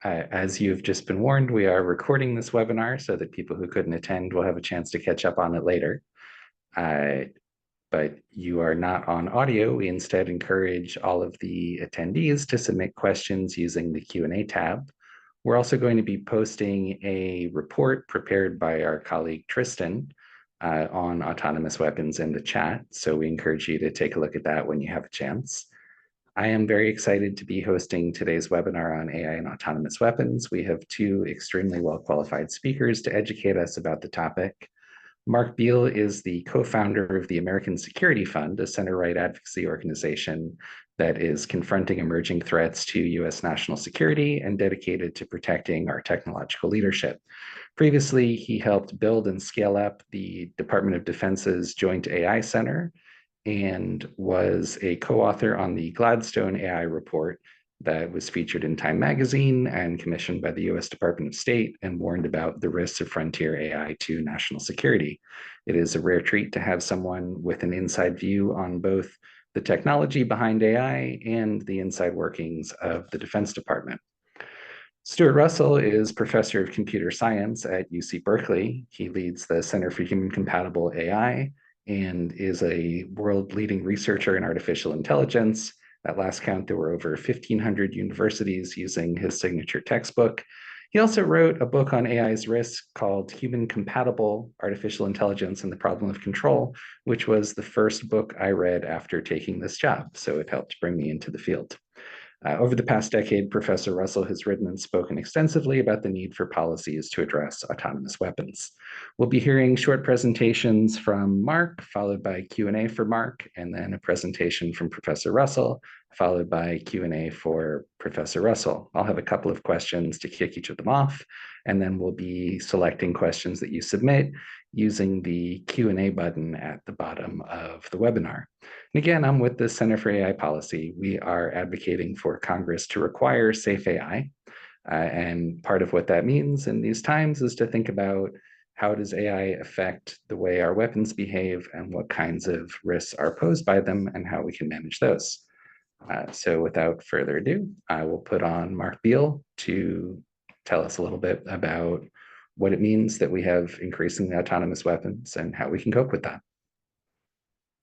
As you've just been warned, we are recording this webinar so that people who couldn't attend will have a chance to catch up on it later. But you are not on audio. We instead encourage all of the attendees to submit questions using the Q&A tab. We're also going to be posting a report prepared by our colleague Tristan on autonomous weapons in the chat. So we encourage you to take a look at that when you have a chance. I am very excited to be hosting today's webinar on AI and autonomous weapons. We have two extremely well-qualified speakers to educate us about the topic. Mark Beall is the co-founder of the American Security Fund, a center-right advocacy organization that is confronting emerging threats to U.S. national security and dedicated to protecting our technological leadership. Previously, he helped build and scale up the Department of Defense's Joint AI Center and was a co-author on the Gladstone AI report that was featured in Time magazine and commissioned by the US Department of State and warned about the risks of frontier AI to national security. It is a rare treat to have someone with an inside view on both the technology behind AI and the inside workings of the Defense Department. Stuart Russell is professor of computer science at UC Berkeley. He leads the Center for Human Compatible AI and is a world-leading researcher in artificial intelligence. At last count, there were over 1,500 universities using his signature textbook. He also wrote a book on AI's risk called Human Compatible Artificial Intelligence and the Problem of Control, which was the first book I read after taking this job, so it helped bring me into the field. Over the past decade, Professor Russell has written and spoken extensively about the need for policies to address autonomous weapons. We'll be hearing short presentations from Mark, followed by Q&A for Mark, and then a presentation from Professor Russell, followed by Q&A for Professor Russell. I'll have a couple of questions to kick each of them off, and then we'll be selecting questions that you submit using the Q&A button at the bottom of the webinar. And again, I'm with the Center for AI Policy. We are advocating for Congress to require safe AI. And part of what that means in these times is to think about how does AI affect the way our weapons behave and what kinds of risks are posed by them and how we can manage those. So without further ado, I will put on Mark Beall to tell us a little bit about what it means that we have increasingly autonomous weapons and how we can cope with that.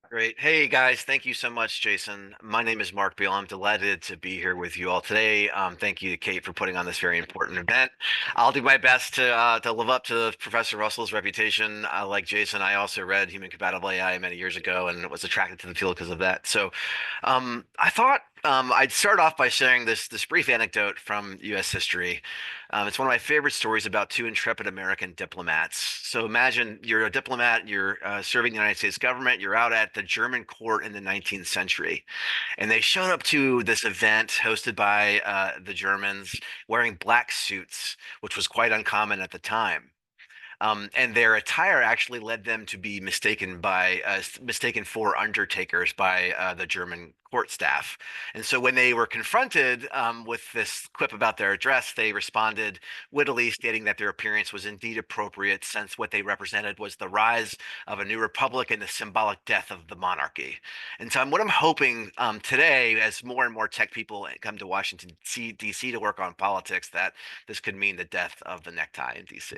Great. Hey guys, thank you so much, Jason. My name is Mark Beall. I'm delighted to be here with you all today. Thank you to CAIP for putting on this very important event. I'll do my best to live up to Professor Russell's reputation. Like Jason, I also read Human Compatible AI many years ago and was attracted to the field because of that. So I thought I'd start off by sharing this brief anecdote from U.S. history. It's one of my favorite stories about two intrepid American diplomats. So imagine you're a diplomat, you're serving the United States government, you're out at the German court in the 19th century. And they showed up to this event hosted by the Germans wearing black suits, which was quite uncommon at the time. And their attire actually led them to be mistaken for undertakers by the German court staff. And so when they were confronted with this quip about their dress, they responded wittily, stating that their appearance was indeed appropriate, since what they represented was the rise of a new republic and the symbolic death of the monarchy. And so what I'm hoping today, as more and more tech people come to Washington, D.C. to work on politics, that this could mean the death of the necktie in D.C.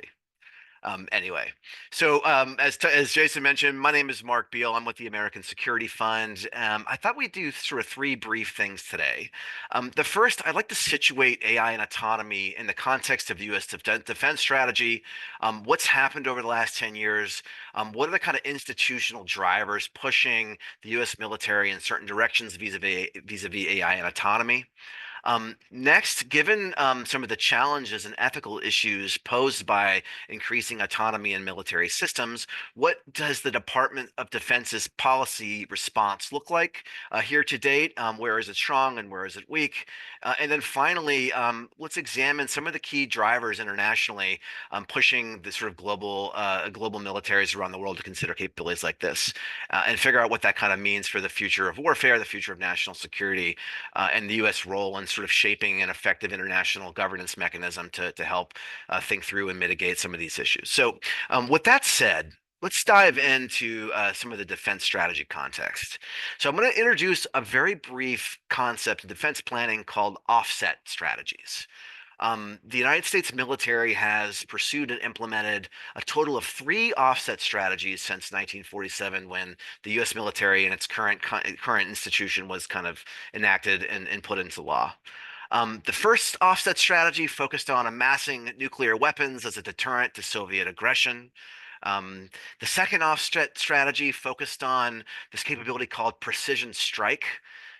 Anyway, so as Jason mentioned, my name is Mark Beall. I'm with the American Security Fund. I thought we'd do sort of three brief things today. The first, I'd like to situate AI and autonomy in the context of the U.S. defense strategy. What's happened over the last 10 years? What are the kind of institutional drivers pushing the U.S. military in certain directions vis-a-vis AI and autonomy? Next, given some of the challenges and ethical issues posed by increasing autonomy in military systems, what does the Department of Defense's policy response look like here to date? Where is it strong and where is it weak? And then finally, let's examine some of the key drivers internationally pushing the sort of global militaries around the world to consider capabilities like this and figure out what that kind of means for the future of warfare, the future of national security, and the U.S. role in sort of shaping an effective international governance mechanism to help think through and mitigate some of these issues. So with that said, let's dive into some of the defense strategy context. So I'm going to introduce a very brief concept in defense planning called offset strategies. The United States military has pursued and implemented a total of three offset strategies since 1947, when the U.S. military and its current institution was kind of enacted and put into law. The first offset strategy focused on amassing nuclear weapons as a deterrent to Soviet aggression. Um, the second offset strategy focused on this capability called precision strike.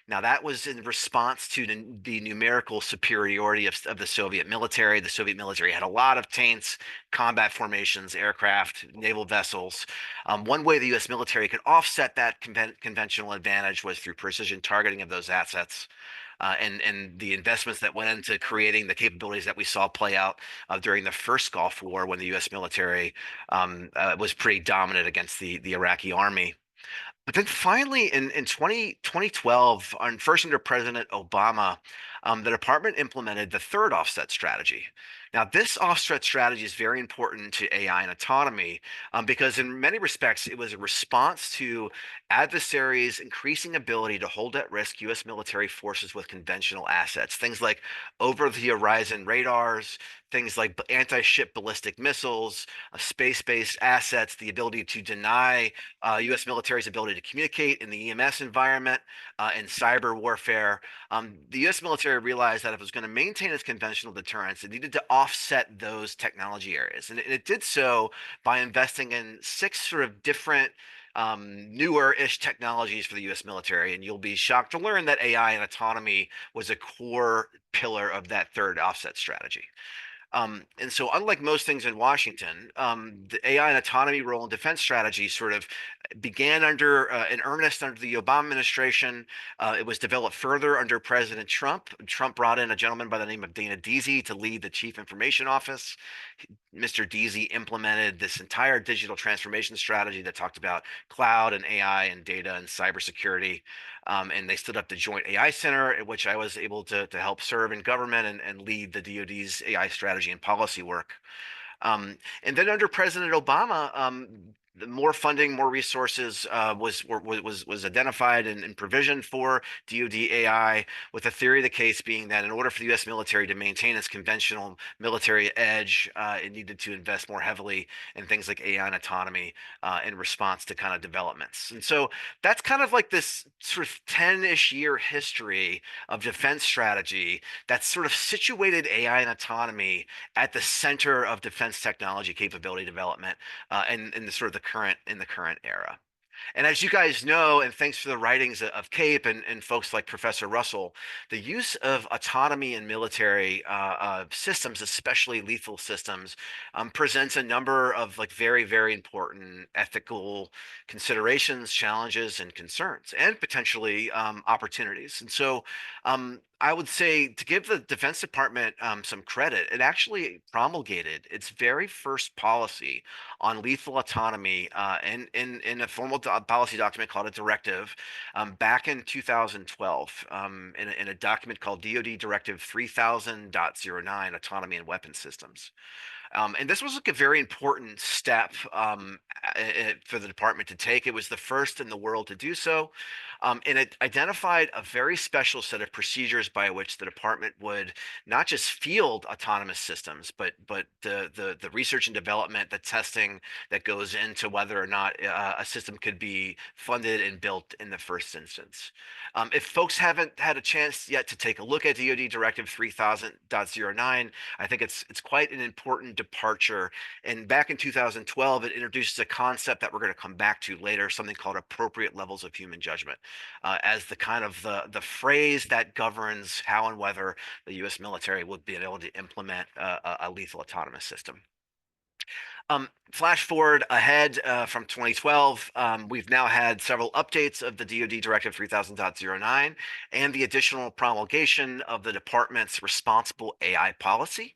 Now, that was in response to the numerical superiority of the Soviet military. The Soviet military had a lot of tanks, combat formations, aircraft, naval vessels. One way the U.S. military could offset that conventional advantage was through precision targeting of those assets. And the investments that went into creating the capabilities that we saw play out during the first Gulf War, when the U.S. military was pretty dominant against the Iraqi army. But then finally, in 2012, first under President Obama, the department implemented the third offset strategy. Now, this offset strategy is very important to AI and autonomy, because in many respects, it was a response to adversaries' increasing ability to hold at risk U.S. military forces with conventional assets, things like over-the-horizon radars, things like anti-ship ballistic missiles, space-based assets, the ability to deny U.S. military's ability to communicate in the EMS environment, and cyber warfare. The U.S. military realized that if it was going to maintain its conventional deterrence, it needed to offset those technology areas. And it did so by investing in six sort of different newer-ish technologies for the U.S. military. And you'll be shocked to learn that AI and autonomy was a core pillar of that third offset strategy. And so, unlike most things in Washington, the AI and autonomy role in defense strategy sort of began in earnest under the Obama administration. It was developed further under President Trump. Trump brought in a gentleman by the name of Dana Deasy to lead the Chief Information Office. Mr. Deasy implemented this entire digital transformation strategy that talked about cloud and AI and data and cybersecurity. And they stood up the Joint AI Center, at which I was able to help serve in government and lead the DoD's AI strategy and policy work. And then under President Obama, the more funding, more resources was identified and provisioned for DoD AI, with the theory of the case being that in order for the U.S. military to maintain its conventional military edge, it needed to invest more heavily in things like AI and autonomy in response to kind of developments. And so that's kind of like this sort of 10-ish year history of defense strategy that's sort of situated AI and autonomy at the center of defense technology capability development, and in the sort of the current era. And as you guys know, and thanks for the writings of CAIP and folks like Professor Russell, the use of autonomy in military systems, especially lethal systems, presents a number of like very important ethical considerations, challenges, and concerns, and potentially opportunities. And so I would say, to give the Defense Department some credit, it actually promulgated its very first policy on lethal autonomy in a formal policy document called a directive back in 2012, in a document called DoD Directive 3000.09, Autonomy in Weapon Systems. And this was like a very important step for the department to take. It was the first in the world to do so. And it identified a very special set of procedures by which the department would not just field autonomous systems, but the research and development, the testing that goes into whether or not a system could be funded and built in the first instance. If folks haven't had a chance yet to take a look at DoD Directive 3000.09, I think it's quite an important departure. And back in 2012, it introduces a concept that we're going to come back to later, something called appropriate levels of human judgment, as the kind of the phrase that governs how and whether the U.S. military would be able to implement a lethal autonomous system. Flash forward ahead from 2012, we've now had several updates of the DoD Directive 3000.09 and the additional promulgation of the department's responsible AI policy,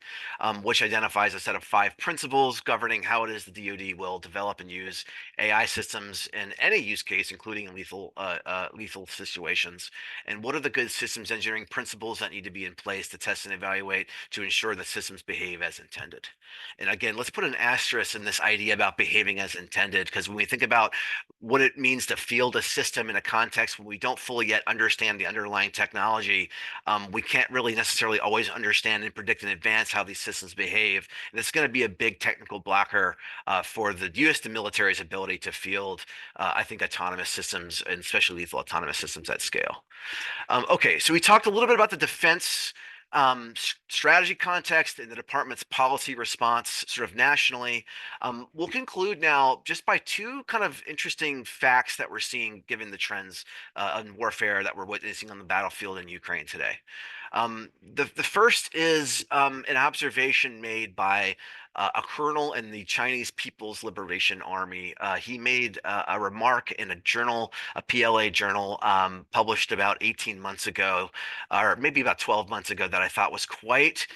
which identifies a set of 5 principles governing how it is the DoD will develop and use AI systems in any use case, including in lethal situations. And what are the good systems engineering principles that need to be in place to test and evaluate to ensure that systems behave as intended? And again, let's put an asterisk interest in this idea about behaving as intended, because when we think about what it means to field a system in a context when we don't fully yet understand the underlying technology, we can't really necessarily always understand and predict in advance how these systems behave. And it's going to be a big technical blocker for the U.S. military's ability to field, I think, autonomous systems, and especially lethal autonomous systems at scale. Okay, so we talked a little bit about the defense strategy context and the department's policy response sort of nationally. We'll conclude now just by two kind of interesting facts that we're seeing given the trends in warfare that we're witnessing on the battlefield in Ukraine today. The first is an observation made by a colonel in the Chinese People's Liberation Army. He made a remark in a journal, a PLA journal, published about 18 months ago, or maybe about 12 months ago, that I thought was quite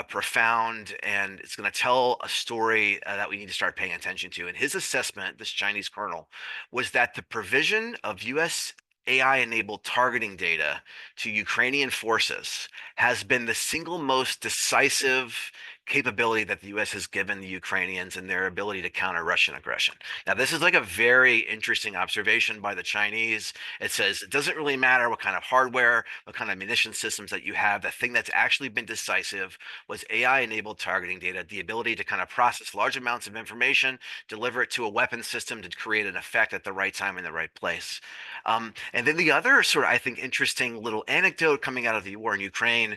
profound, and it's going to tell a story that we need to start paying attention to. And his assessment, this Chinese colonel, was that the provision of U.S. AI-enabled targeting data to Ukrainian forces has been the single most decisive capability that the U.S. has given the Ukrainians in their ability to counter Russian aggression. Now, this is like a very interesting observation by the Chinese. It says it doesn't really matter what kind of hardware, what kind of munition systems that you have. The thing that's actually been decisive was AI-enabled targeting data, the ability to kind of process large amounts of information, deliver it to a weapon system to create an effect at the right time in the right place. And then the other sort of, I think, interesting little anecdote coming out of the war in Ukraine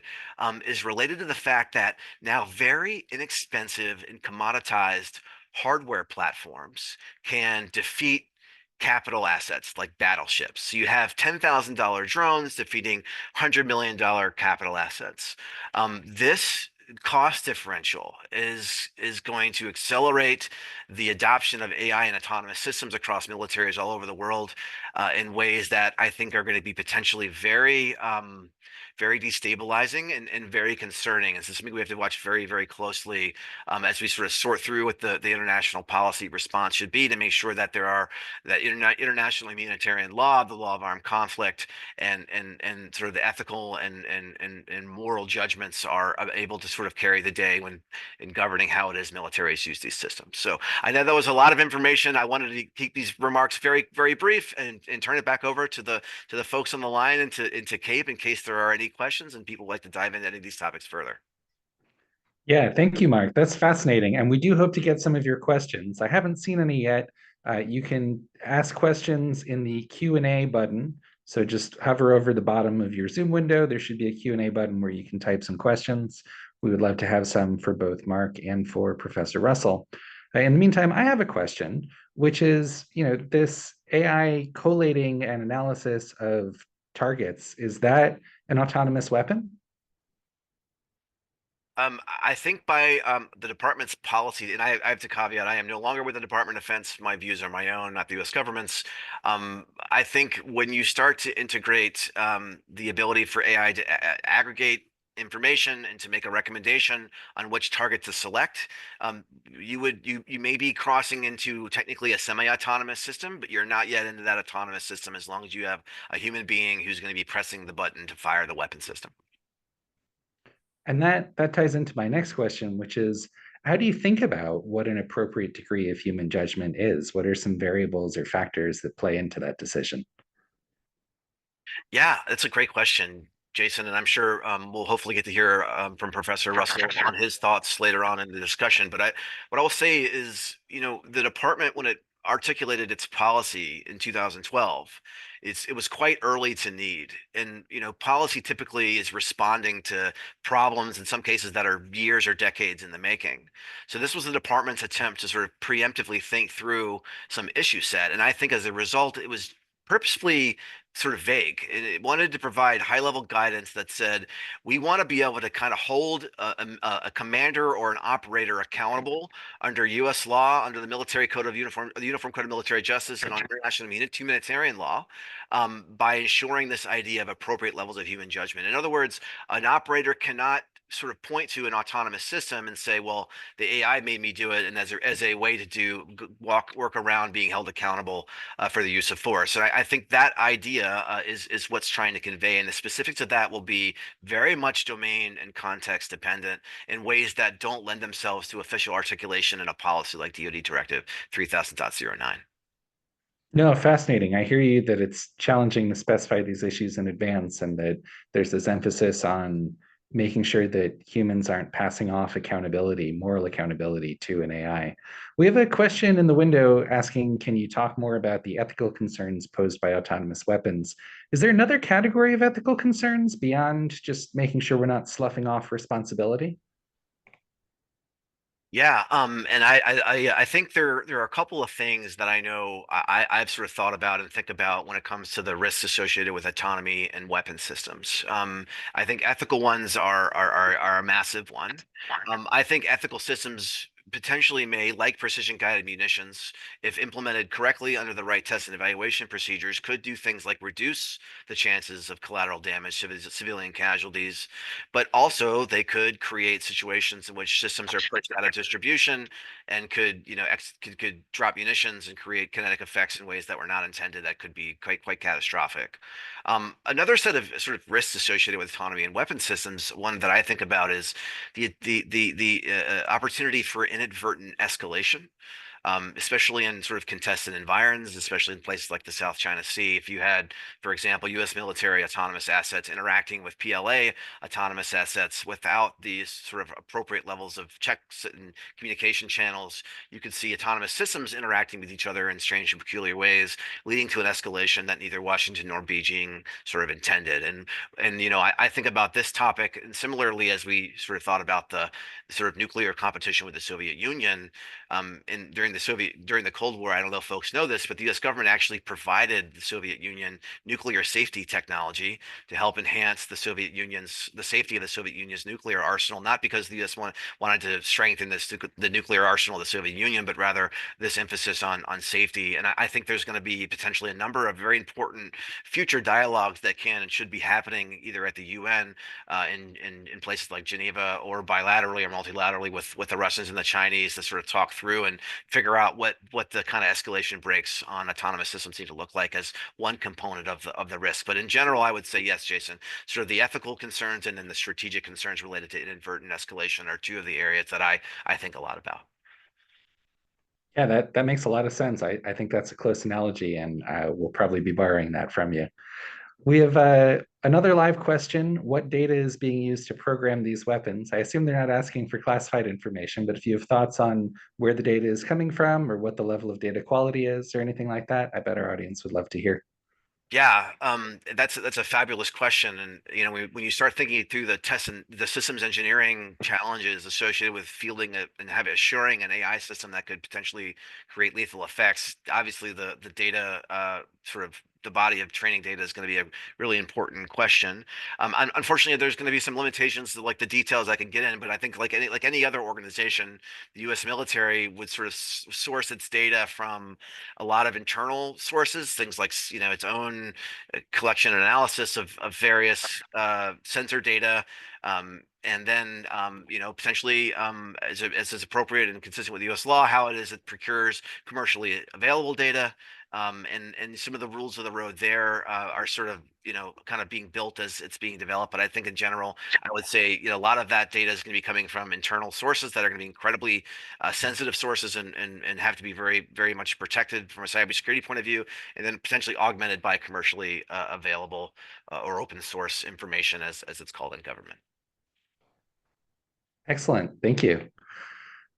is related to the fact that now very inexpensive and commoditized hardware platforms can defeat capital assets like battleships. So you have $10,000 drones defeating $100 million capital assets. This cost differential is going to accelerate the adoption of AI and autonomous systems across militaries all over the world in ways that I think are going to be potentially very very destabilizing and very concerning. And so something we have to watch very, very closely as we sort of sort through what the international policy response should be to make sure that there are that international humanitarian law, the law of armed conflict, and sort of the ethical and moral judgments are able to sort of carry the day when in governing how it is militaries use these systems. So I know that was a lot of information. I wanted to keep these remarks very, very brief and turn it back over to the folks on the line and into CAIP in case there are any questions and people would like to dive into any of these topics further. Yeah, thank you, Mark. That's fascinating. And we do hope to get some of your questions. I haven't seen any yet. You can ask questions in the Q&A button. So just hover over the bottom of your Zoom window. There should be a Q&A button where you can type some questions. We would love to have some for both Mark and for Professor Russell. In the meantime, I have a question, which is, this AI collating and analysis of targets, is that an autonomous weapon? I think by the department's policy, and I have to caveat, I am no longer with the Department of Defense. My views are my own, not the U.S. government's. I think when you start to integrate the ability for AI to aggregate information and to make a recommendation on which target to select, you may be crossing into technically a semi-autonomous system, but you're not yet into that autonomous system as long as you have a human being who's going to be pressing the button to fire the weapon system. And that ties into my next question, which is, how do you think about what an appropriate degree of human judgment is? What are some variables or factors that play into that decision? Yeah, that's a great question, Jason, and I'm sure we'll hopefully get to hear from Professor Russell on his thoughts later on in the discussion. But what I will say is, the department, when it articulated its policy in 2012, it was quite early to need. And policy typically is responding to problems in some cases that are years or decades in the making. So this was the department's attempt to sort of preemptively think through some issue set, and I think as a result, it was purposefully sort of vague. It wanted to provide high-level guidance that said, we want to be able to kind of hold a commander or an operator accountable under U.S. law, under the Military Code of the Uniform Code of Military Justice, and on international humanitarian law, by ensuring this idea of appropriate levels of human judgment. In other words, an operator cannot sort of point to an autonomous system and say, well, the AI made me do it, and as a way to work around being held accountable for the use of force. And I think that idea is what's trying to convey, and the specifics of that will be very much domain and context dependent in ways that don't lend themselves to official articulation in a policy like DoD Directive 3000.09. No, fascinating. I hear you that it's challenging to specify these issues in advance and that there's this emphasis on making sure that humans aren't passing off accountability, moral accountability to an AI. We have a question in the window asking, can you talk more about the ethical concerns posed by autonomous weapons? Is there another category of ethical concerns beyond just making sure we're not sloughing off responsibility? Yeah, and I think there are a couple of things that I know I've sort of thought about and think about when it comes to the risks associated with autonomy and weapon systems. I think ethical ones are a massive one. I think ethical systems potentially may, like precision guided munitions, if implemented correctly under the right test and evaluation procedures, could do things like reduce the chances of collateral damage to civilian casualties, but also they could create situations in which systems are pushed out of distribution and could, could drop munitions and create kinetic effects in ways that were not intended that could be quite catastrophic. Another set of sort of risks associated with autonomy and weapon systems, one that I think about is the opportunity for inadvertent escalation, especially in sort of contested environs, especially in places like the South China Sea. If you had, for example, U.S. military autonomous assets interacting with PLA autonomous assets without these sort of appropriate levels of checks and communication channels, you could see autonomous systems interacting with each other in strange and peculiar ways, leading to an escalation that neither Washington nor Beijing sort of intended. And I think about this topic, and similarly as we sort of thought about the sort of nuclear competition with the Soviet Union, and during the Cold War, I don't know if folks know this, but the U.S. government actually provided the Soviet Union nuclear safety technology to help enhance the safety of the Soviet Union's nuclear arsenal. Not because the U.S. wanted to strengthen the nuclear arsenal of the Soviet Union, but rather this emphasis on safety. And I think there's going to be potentially a number of very important future dialogues that can and should be happening either at the UN, in places like Geneva, or bilaterally or multilaterally with the Russians and the Chinese to sort of talk through and figure out what the kind of escalation breaks on autonomous systems need to look like as one component of the risk. But in general, I would say yes, Jason. Sort of the ethical concerns and then the strategic concerns related to inadvertent escalation are two of the areas that I think a lot about. Yeah, that makes a lot of sense. I think that's a close analogy, and we'll probably be borrowing that from you. We have another live question. What data is being used to program these weapons? I assume they're not asking for classified information, but if you have thoughts on where the data is coming from or what the level of data quality is or anything like that, I bet our audience would love to hear. Yeah, that's a fabulous question, and when you start thinking through the test and the systems engineering challenges associated with fielding and assuring an AI system that could potentially create lethal effects, obviously the data, sort of the body of training data, is going to be a really important question. Unfortunately, there's going to be some limitations to like the details I can get in, but I think like any other organization, the U.S. military would sort of source its data from a lot of internal sources, things like its own collection and analysis of various sensor data, and then potentially, as is appropriate and consistent with U.S. law, how it procures commercially available data. And some of the rules of the road there are sort of kind of being built as it's being developed. But I think in general, I would say a lot of that data is going to be coming from internal sources that are going to be incredibly sensitive sources, and have to be very much protected from a cybersecurity point of view, and then potentially augmented by commercially available or open source information, as it's called in government. Excellent. Thank you.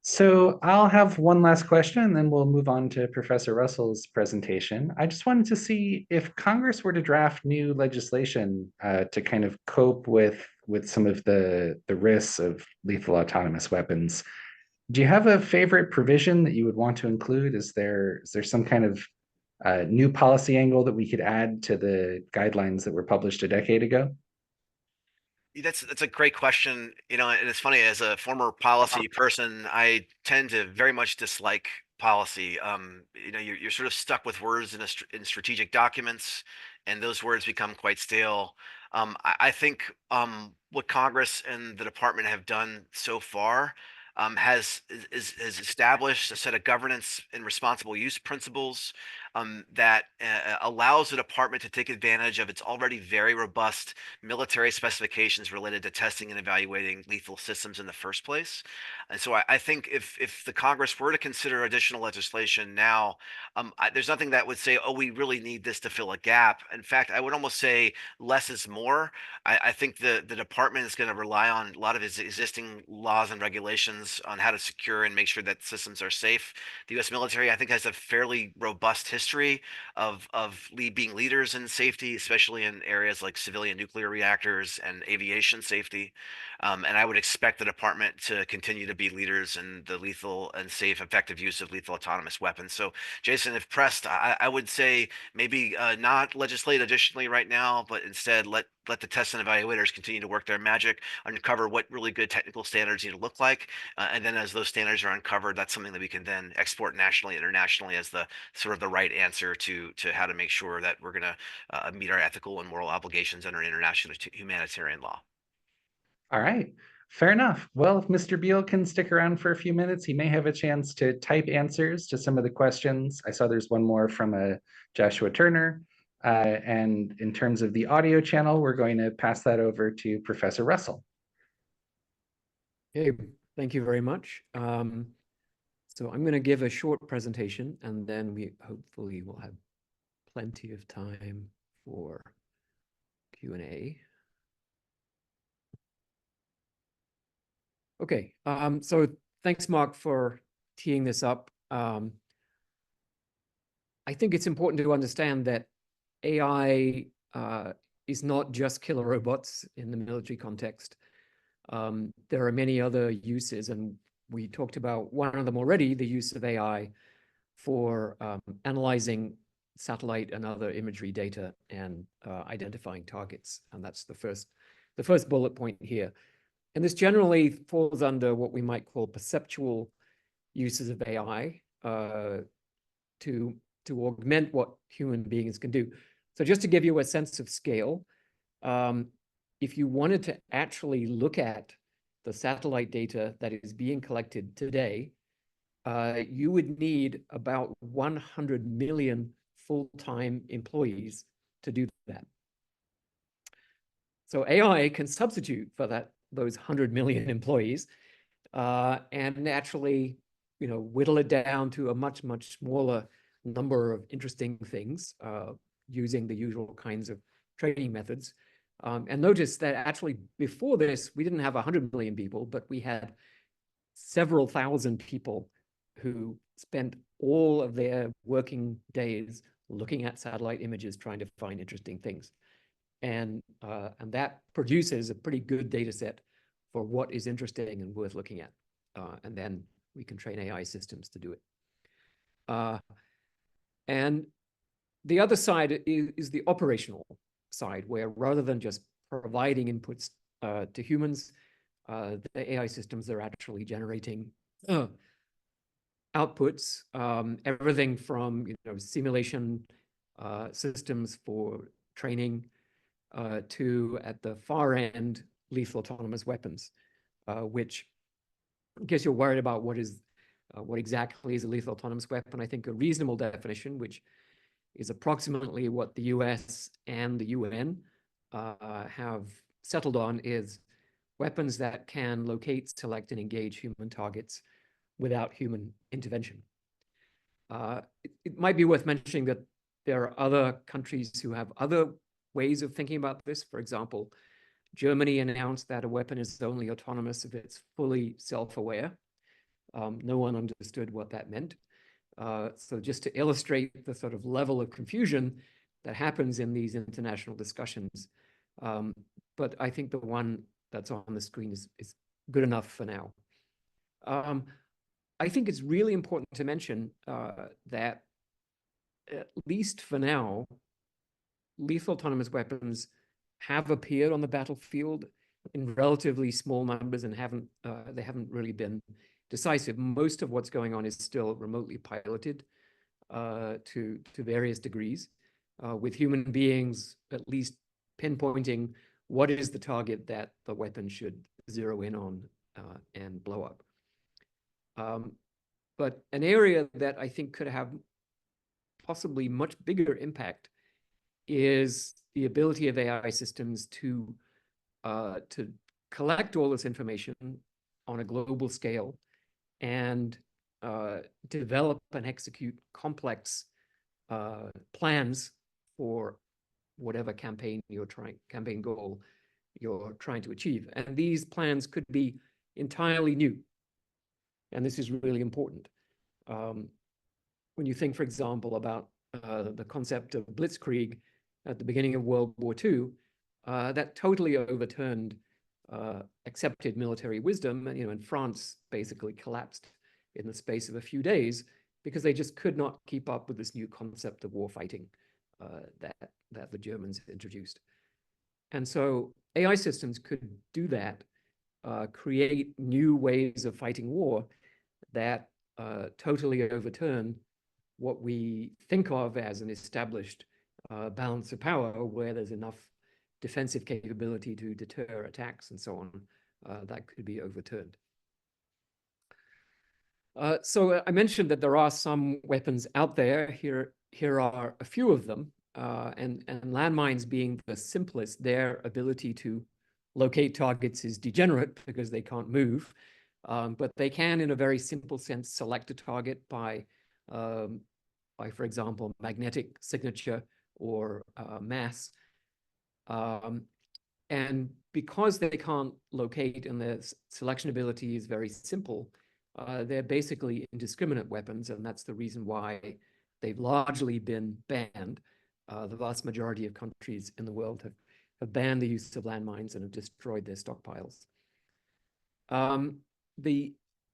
So I'll have one last question and then we'll move on to Professor Russell's presentation. I just wanted to see if Congress were to draft new legislation to kind of cope with some of the risks of lethal autonomous weapons. Do you have a favorite provision that you would want to include? Is there some kind of new policy angle that we could add to the guidelines that were published a decade ago? That's a great question, and it's funny, as a former policy person, I tend to very much dislike policy. You're sort of stuck with words in strategic documents, and those words become quite stale. I think what Congress and the department have done so far has established a set of governance and responsible use principles that allows the department to take advantage of its already very robust military specifications related to testing and evaluating lethal systems in the first place. And so I think if the Congress were to consider additional legislation now, there's nothing that would say, oh, we really need this to fill a gap. In fact, I would almost say less is more. I think the department is going to rely on a lot of its existing laws and regulations on how to secure and make sure that systems are safe. The U.S. military, I think, has a fairly robust history of being leaders in safety, especially in areas like civilian nuclear reactors and aviation safety. And I would expect the department to continue to be leaders in the lethal and safe, effective use of lethal autonomous weapons. So, Jason, if pressed, I would say maybe not legislate additionally right now, but instead let the test and evaluators continue to work their magic, uncover what really good technical standards need to look like, and then as those standards are uncovered, that's something that we can then export nationally, internationally as the sort of the right answer to how to make sure that we're going to meet our ethical and moral obligations under international humanitarian law. All right, fair enough. Well, if Mr. Beall can stick around for a few minutes, he may have a chance to type answers to some of the questions. I saw there's one more from Joshua Turner. And in terms of the audio channel, we're going to pass that over to Professor Russell. Okay, thank you very much. So I'm going to give a short presentation, and then we hopefully will have plenty of time for Q&A. Okay, so thanks, Mark, for teeing this up. I think it's important to understand that AI is not just killer robots in the military context. There are many other uses, and we talked about one of them already, the use of AI for analyzing satellite and other imagery data and identifying targets. And that's the first bullet point here. And this generally falls under what we might call perceptual uses of AI to augment what human beings can do. So just to give you a sense of scale, if you wanted to actually look at the satellite data that is being collected today, you would need about 100 million full-time employees to do that. So AI can substitute for those 100 million employees and naturally, whittle it down to a much, much smaller number of interesting things using the usual kinds of training methods. And notice that actually before this, we didn't have 100 million people, but we had several thousand people who spent all of their working days looking at satellite images, trying to find interesting things. And that produces a pretty good data set for what is interesting and worth looking at. And then we can train AI systems to do it. And the other side is the operational side, where rather than just providing inputs to humans, the AI systems are actually generating outputs, everything from simulation systems for training to, at the far end, lethal autonomous weapons, which, in case you're worried about what exactly is a lethal autonomous weapon, I think a reasonable definition, which is approximately what the US and the UN have settled on, is weapons that can locate, select, and engage human targets without human intervention. It might be worth mentioning that there are other countries who have other ways of thinking about this. For example, Germany announced that a weapon is only autonomous if it's fully self-aware. No one understood what that meant. So just to illustrate the sort of level of confusion that happens in these international discussions. But I think the one that's on the screen is good enough for now. I think it's really important to mention that, at least for now, lethal autonomous weapons have appeared on the battlefield in relatively small numbers and they haven't really been decisive. Most of what's going on is still remotely piloted to various degrees, with human beings at least pinpointing what is the target that the weapon should zero in on and blow up. But an area that I think could have possibly much bigger impact is the ability of AI systems to collect all this information on a global scale and develop and execute complex plans for whatever campaign goal you're trying to achieve. And these plans could be entirely new. And this is really important. When you think, for example, about the concept of blitzkrieg at the beginning of World War II, that totally overturned accepted military wisdom. And France basically collapsed in the space of a few days because they just could not keep up with this new concept of war fighting that the Germans introduced. And so AI systems could do that, create new ways of fighting war that totally overturn what we think of as an established balance of power, where there's enough defensive capability to deter attacks and so on, that could be overturned. So I mentioned that there are some weapons out there. Here are a few of them, and landmines being the simplest. Their ability to locate targets is degenerate because they can't move, but they can, in a very simple sense, select a target by, for example, magnetic signature or mass. And because they can't locate and their selection ability is very simple, they're basically indiscriminate weapons, and that's the reason why they've largely been banned. The vast majority of countries in the world have banned the use of landmines and have destroyed their stockpiles.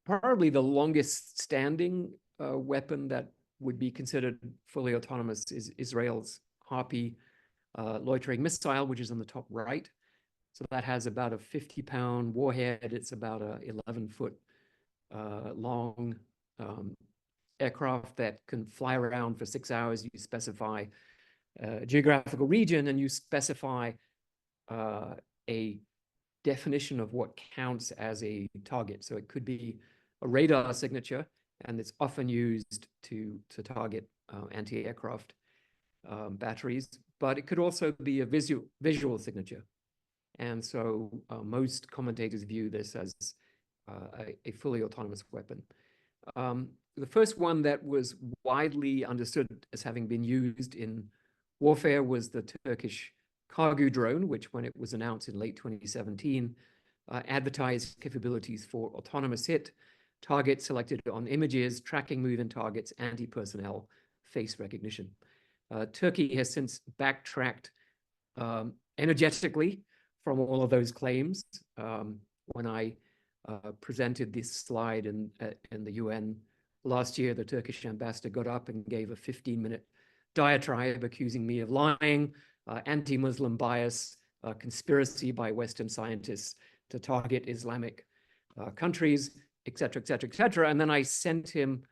Probably the longest standing weapon that would be considered fully autonomous is Israel's Harpy loitering missile, which is on the top right. So that has about a 50-pound warhead. It's about a 11-foot long aircraft that can fly around for 6 hours. You specify a geographical region and you specify a definition of what counts as a target. So it could be a radar signature, and it's often used to target anti-aircraft batteries, but it could also be a visual signature. And so most commentators view this as a fully autonomous weapon. The first one that was widely understood as having been used in warfare was the Turkish Kargu drone, which, when it was announced in late 2017, advertised capabilities for autonomous hit, targets selected on images, tracking moving targets, anti-personnel, face recognition. Turkey has since backtracked energetically from all of those claims. When I presented this slide in the UN last year, the Turkish ambassador got up and gave a 15-minute diatribe accusing me of lying, anti-Muslim bias, conspiracy by Western scientists to target Islamic countries, et cetera, et cetera, et cetera. And then I sent him,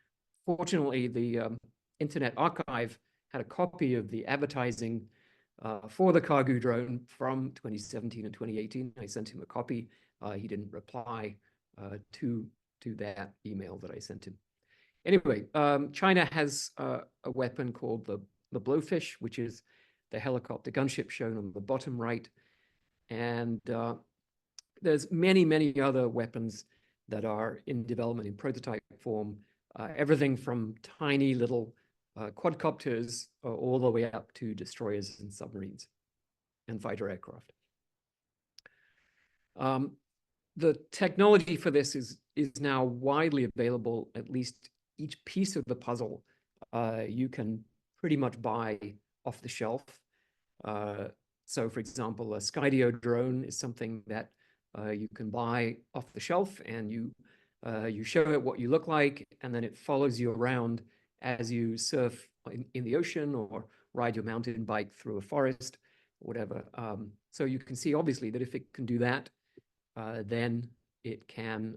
fortunately, the Internet Archive had a copy of the advertising for the Kargu drone from 2017 and 2018. I sent him a copy. He didn't reply to that email that I sent him. Anyway, China has a weapon called the Blowfish, which is the helicopter gunship shown on the bottom right. And there's many, many other weapons that are in development in prototype form, everything from tiny little quadcopters all the way up to destroyers and submarines and fighter aircraft. The technology for this is now widely available. At least each piece of the puzzle you can pretty much buy off the shelf. So, for example, a Skydio drone is something that you can buy off the shelf, and you show it what you look like, and then it follows you around as you surf in the ocean or ride your mountain bike through a forest, or whatever. So you can see, obviously, that if it can do that, then it can,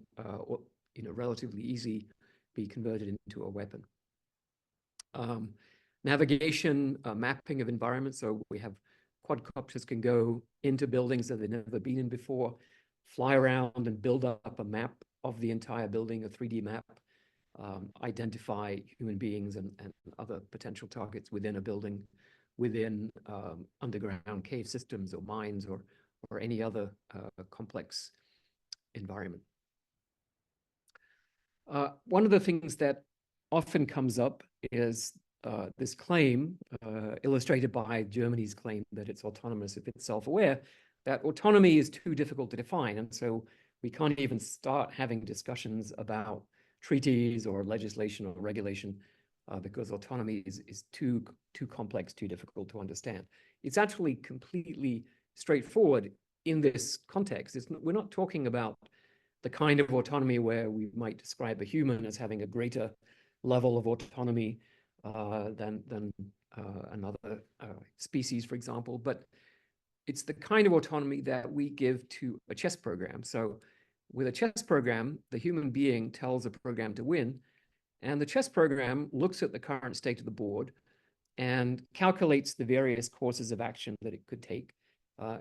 relatively easy, be converted into a weapon. Navigation, mapping of environments. So we have quadcopters can go into buildings that they've never been in before, fly around and build up a map of the entire building, a 3D map, identify human beings and other potential targets within a building, within underground cave systems or mines or any other complex environment. One of the things that often comes up is this claim, illustrated by Germany's claim that it's autonomous if it's self-aware, that autonomy is too difficult to define. And so we can't even start having discussions about treaties or legislation or regulation because autonomy is too complex, too difficult to understand. It's actually completely straightforward in this context. We're not talking about the kind of autonomy where we might describe a human as having a greater level of autonomy than another species, for example, but it's the kind of autonomy that we give to a chess program. So with a chess program, the human being tells a program to win, and the chess program looks at the current state of the board and calculates the various courses of action that it could take,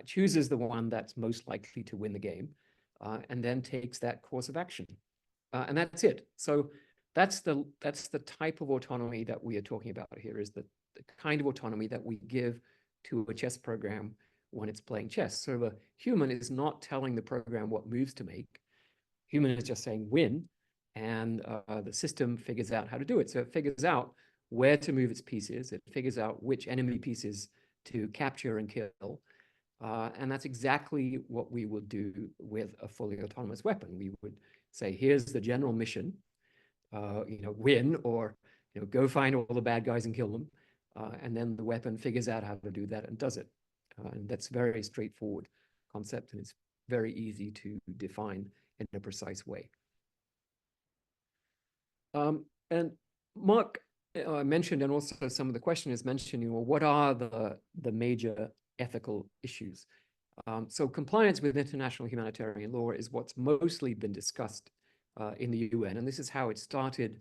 chooses the one that's most likely to win the game, and then takes that course of action. And that's it. So that's the type of autonomy that we are talking about here, is the kind of autonomy that we give to a chess program when it's playing chess. So the human is not telling the program what moves to make. Human is just saying win, and the system figures out how to do it. So it figures out where to move its pieces. It figures out which enemy pieces to capture and kill. And that's exactly what we would do with a fully autonomous weapon. We would say, here's the general mission, win, or go find all the bad guys and kill them. And then the weapon figures out how to do that and does it. And that's a very straightforward concept, and it's very easy to define in a precise way. And Mark mentioned, and also some of the questioners mentioned, what are the major ethical issues? So compliance with international humanitarian law is what's mostly been discussed in the UN, and this is how it started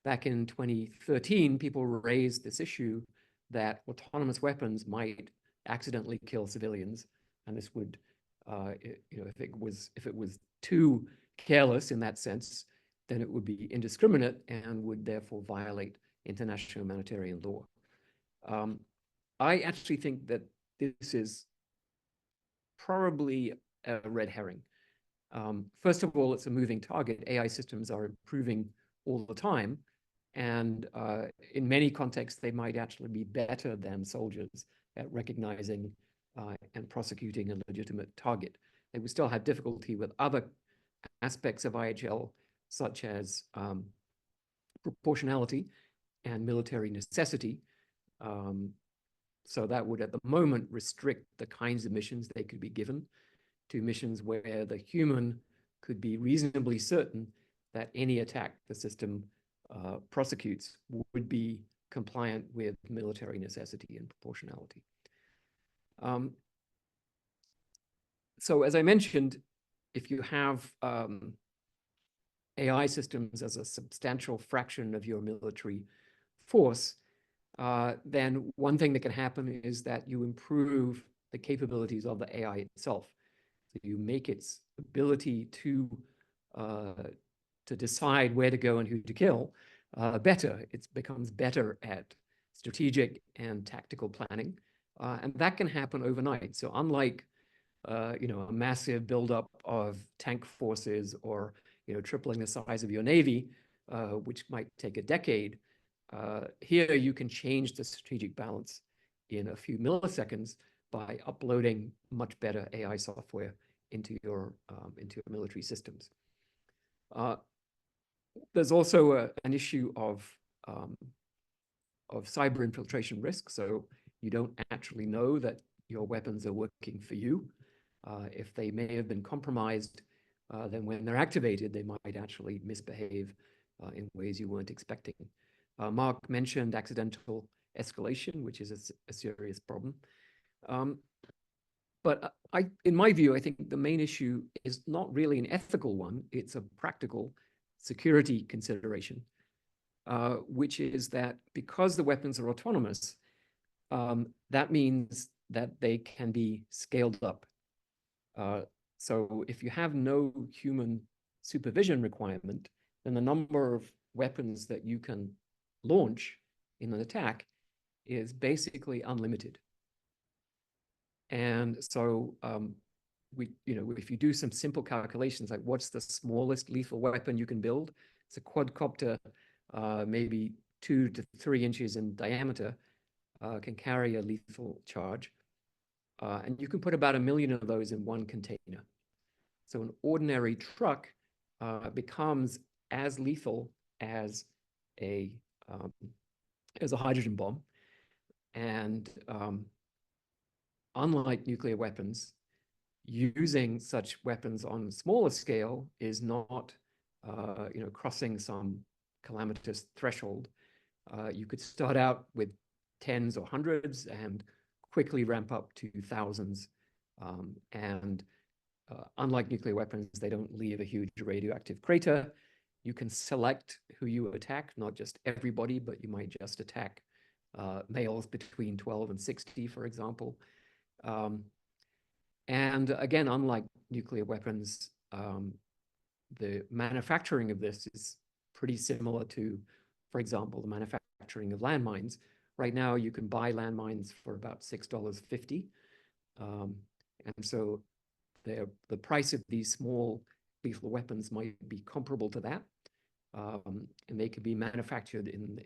back in 2013. People raised this issue that autonomous weapons might accidentally kill civilians, and this would, if it was too careless in that sense, then it would be indiscriminate and would therefore violate international humanitarian law. I actually think that this is probably a red herring. First of all, it's a moving target. AI systems are improving all the time, and in many contexts, they might actually be better than soldiers at recognizing and prosecuting a legitimate target. They would still have difficulty with other aspects of IHL, such as proportionality and military necessity. So that would, at the moment, restrict the kinds of missions they could be given to missions where the human could be reasonably certain that any attack the system prosecutes would be compliant with military necessity and proportionality. So as I mentioned, if you have AI systems as a substantial fraction of your military force, then one thing that can happen is that you improve the capabilities of the AI itself. So you make its ability to decide where to go and who to kill better. It becomes better at strategic and tactical planning, and that can happen overnight. So unlike a massive buildup of tank forces or tripling the size of your navy, which might take a decade, here you can change the strategic balance in a few milliseconds by uploading much better AI software into your military systems. There's also an issue of cyber infiltration risk. So you don't actually know that your weapons are working for you. If they may have been compromised, then when they're activated, they might actually misbehave in ways you weren't expecting. Mark mentioned accidental escalation, which is a serious problem. But in my view, I think the main issue is not really an ethical one. It's a practical security consideration, which is that because the weapons are autonomous, that means that they can be scaled up. So if you have no human supervision requirement, then the number of weapons that you can launch in an attack is basically unlimited. And so if you do some simple calculations, like what's the smallest lethal weapon you can build? It's a quadcopter, maybe 2 to 3 inches in diameter, can carry a lethal charge. And you can put about 1 million of those in one container. So an ordinary truck becomes as lethal as a hydrogen bomb. And unlike nuclear weapons, using such weapons on a smaller scale is not, crossing some calamitous threshold. You could start out with tens or hundreds and quickly ramp up to thousands. Unlike nuclear weapons, they don't leave a huge radioactive crater. You can select who you attack, not just everybody, but you might just attack males between 12 and 60, for example. And again, unlike nuclear weapons, the manufacturing of this is pretty similar to, for example, the manufacturing of landmines. Right now, you can buy landmines for about $6.50. And so the price of these small lethal weapons might be comparable to that. And they could be manufactured in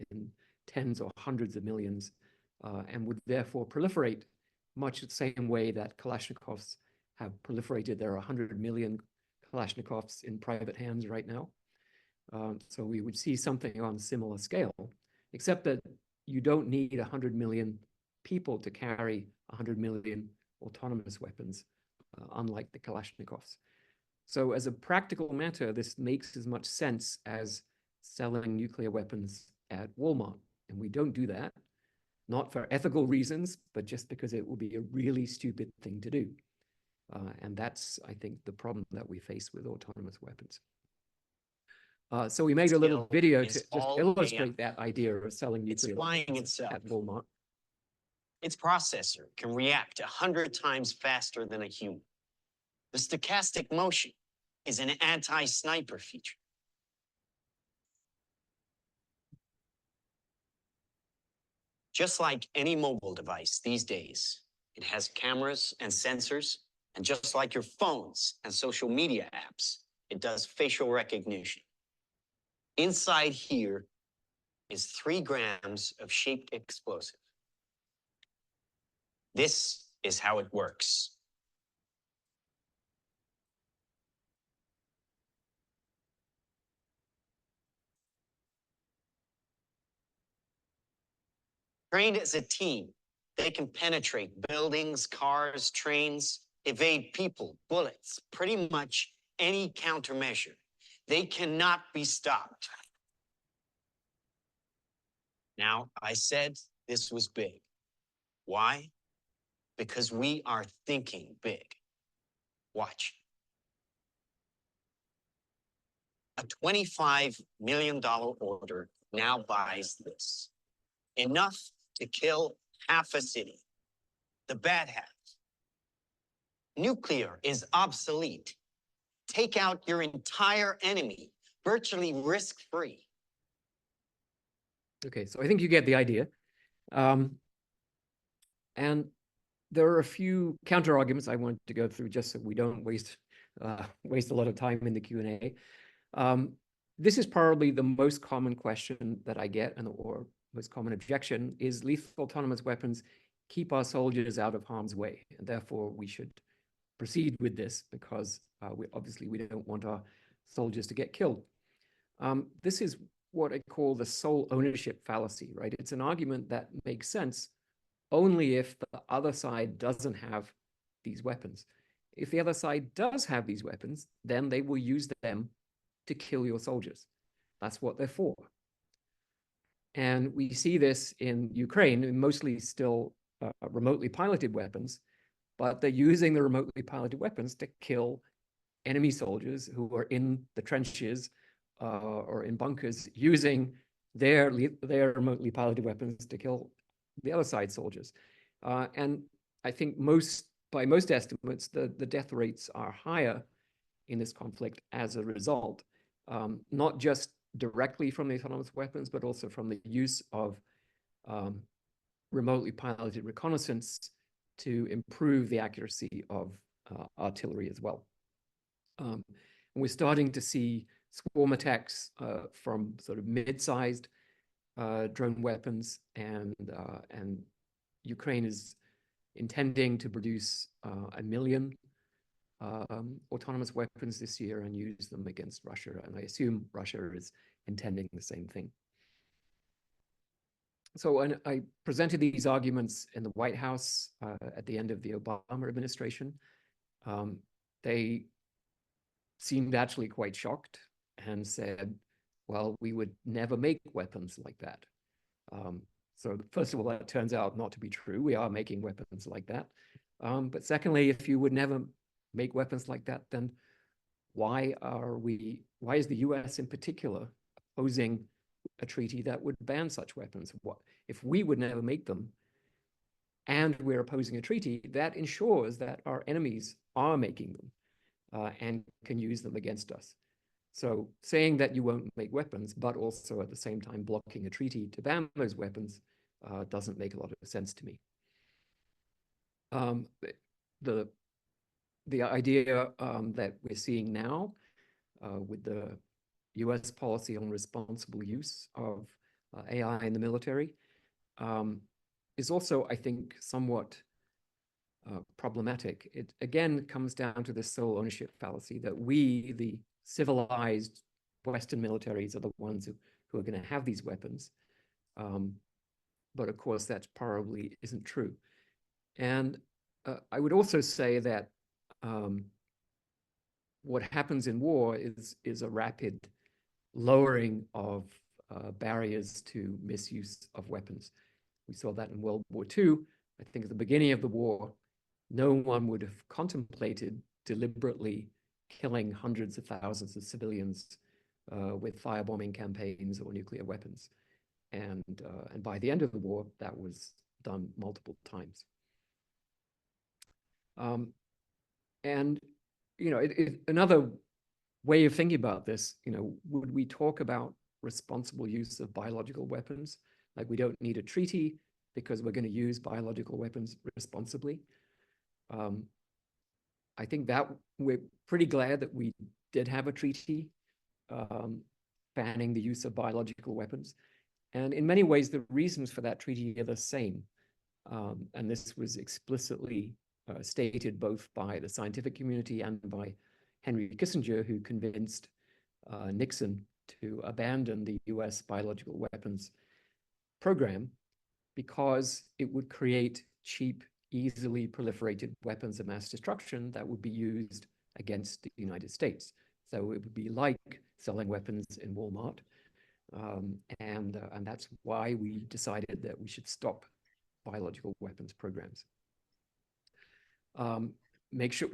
tens or hundreds of millions and would therefore proliferate much the same way that Kalashnikovs have proliferated. There are 100 million Kalashnikovs in private hands right now. So we would see something on a similar scale, except that you don't need 100 million people to carry 100 million autonomous weapons, unlike the Kalashnikovs. So as a practical matter, this makes as much sense as selling nuclear weapons at Walmart. And we don't do that, not for ethical reasons, but just because it will be a really stupid thing to do. And that's, I think, the problem that we face with autonomous weapons. So we made a little video to just illustrate that idea of selling nuclear weapons at Walmart. Its processor can react 100 times faster than a human. The stochastic motion is an anti-sniper feature. Just like any mobile device these days, it has cameras and sensors, and just like your phones and social media apps, it does facial recognition. Inside here is 3 grams of shaped explosive. This is how it works. Trained as a team, they can penetrate buildings, cars, trains, evade people, bullets, pretty much any countermeasure. They cannot be stopped. Now, I said this was big. Why? Because we are thinking big. Watch. A $25 million order now buys this. Enough to kill half a city. The bad half. Nuclear is obsolete. Take out your entire enemy, virtually risk-free. Okay, so I think you get the idea. And there are a few counter arguments I wanted to go through just so we don't waste a lot of time in the Q&A. This is probably the most common question that I get, or most common objection, is lethal autonomous weapons keep our soldiers out of harm's way, and therefore we should proceed with this because we don't want our soldiers to get killed. This is what I call the sole ownership fallacy, right? It's an argument that makes sense only if the other side doesn't have these weapons. If the other side does have these weapons, then they will use them to kill your soldiers. That's what they're for. And we see this in Ukraine, mostly still remotely piloted weapons, but they're using the remotely piloted weapons to kill enemy soldiers who are in the trenches or in bunkers, using their remotely piloted weapons to kill the other side soldiers. And I think by most estimates, the death rates are higher in this conflict as a result, not just directly from the autonomous weapons, but also from the use of remotely piloted reconnaissance to improve the accuracy of artillery as well. And we're starting to see swarm attacks from sort of mid-sized drone weapons, and Ukraine is intending to produce 1 million autonomous weapons this year and use them against Russia. And I assume Russia is intending the same thing. So I presented these arguments in the White House at the end of the Obama administration. They seemed actually quite shocked and said, well, we would never make weapons like that. So first of all, that turns out not to be true. We are making weapons like that. But secondly, if you would never make weapons like that, then why is the US in particular opposing a treaty that would ban such weapons? What if we would never make them and we're opposing a treaty that ensures that our enemies are making them and can use them against us? So saying that you won't make weapons, but also at the same time blocking a treaty to ban those weapons doesn't make a lot of sense to me. The idea that we're seeing now with the US policy on responsible use of AI in the military is also, I think, somewhat problematic. It again comes down to the sole ownership fallacy that we, the civilized Western militaries, are the ones who are going to have these weapons. But of course, that probably isn't true. And I would also say that what happens in war is a rapid lowering of barriers to misuse of weapons. We saw that in World War II. I think at the beginning of the war, no one would have contemplated deliberately killing hundreds of thousands of civilians with firebombing campaigns or nuclear weapons. And by the end of the war, that was done multiple times. And, you know, another way of thinking about this, you know, would we talk about responsible use of biological weapons? Like, we don't need a treaty because we're going to use biological weapons responsibly. I think that we're pretty glad that we did have a treaty banning the use of biological weapons. And in many ways, the reasons for that treaty are the same. And this was explicitly stated both by the scientific community and by Henry Kissinger, who convinced Nixon to abandon the US biological weapons program because it would create cheap, easily proliferated weapons of mass destruction that would be used against the United States. So it would be like selling weapons in Walmart. And that's why we decided that we should stop biological weapons programs. We'll make sure.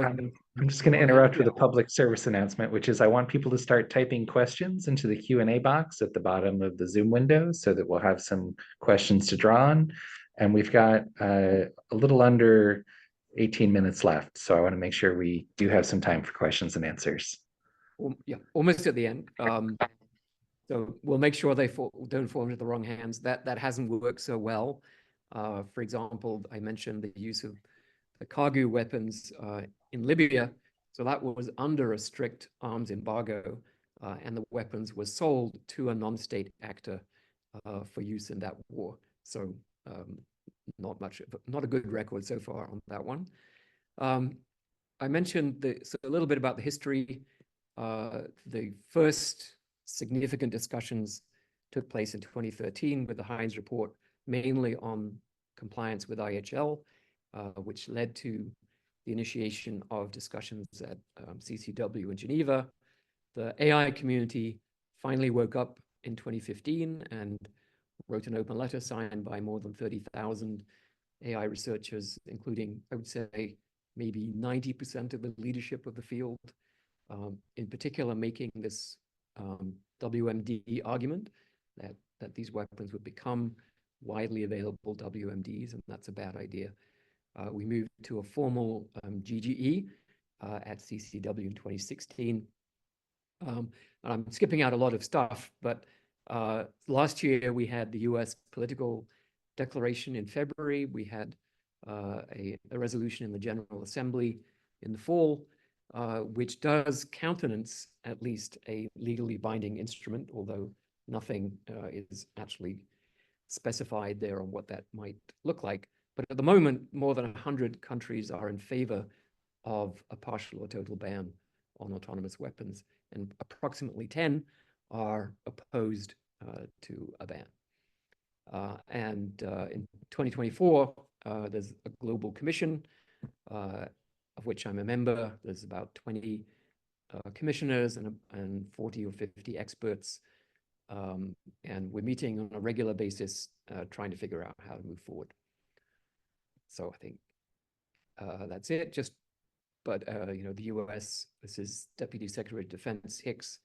I'm just going to interrupt with a public service announcement, which is I want people to start typing questions into the Q&A box at the bottom of the Zoom window so that we'll have some questions to draw on. And we've got a little under 18 minutes left. So I want to make sure we do have some time for questions and answers. Yeah, almost at the end. So we'll make sure they don't fall into the wrong hands. That hasn't worked so well. For example, I mentioned the use of the cargo weapons in Libya. So that was under a strict arms embargo, and the weapons were sold to a non-state actor for use in that war. So not a good record so far on that one. I mentioned a little bit about the history. The first significant discussions took place in 2013 with the Hines report, mainly on compliance with IHL, which led to the initiation of discussions at CCW in Geneva. The AI community finally woke up in 2015 and wrote an open letter signed by more than 30,000 AI researchers, including, I would say, maybe 90% of the leadership of the field, in particular making this WMD argument that these weapons would become widely available WMDs, and that's a bad idea. We moved to a formal GGE at CCW in 2016. And I'm skipping out a lot of stuff, but last year we had the US political declaration in February. We had a resolution in the General Assembly in the fall, which does countenance at least a legally binding instrument, although nothing is actually specified there on what that might look like. But at the moment, more than 100 countries are in favor of a partial or total ban on autonomous weapons, and approximately 10 are opposed to a ban. In 2024, there's a global commission of which I'm a member. There's about 20 commissioners and 40 or 50 experts. And we're meeting on a regular basis, trying to figure out how to move forward. So I think that's it. But the US, this is Deputy Secretary of Defense Hicks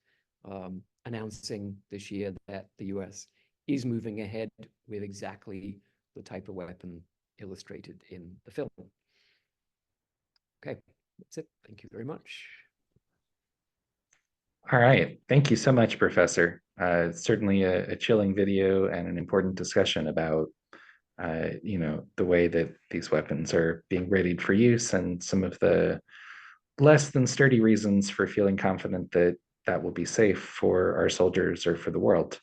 announcing this year that the US is moving ahead with exactly the type of weapon illustrated in the film. Okay, that's it. Thank you very much. All right. Thank you so much, Professor. Certainly a chilling video and an important discussion about the way that these weapons are being readied for use and some of the less than sturdy reasons for feeling confident that that will be safe for our soldiers or for the world.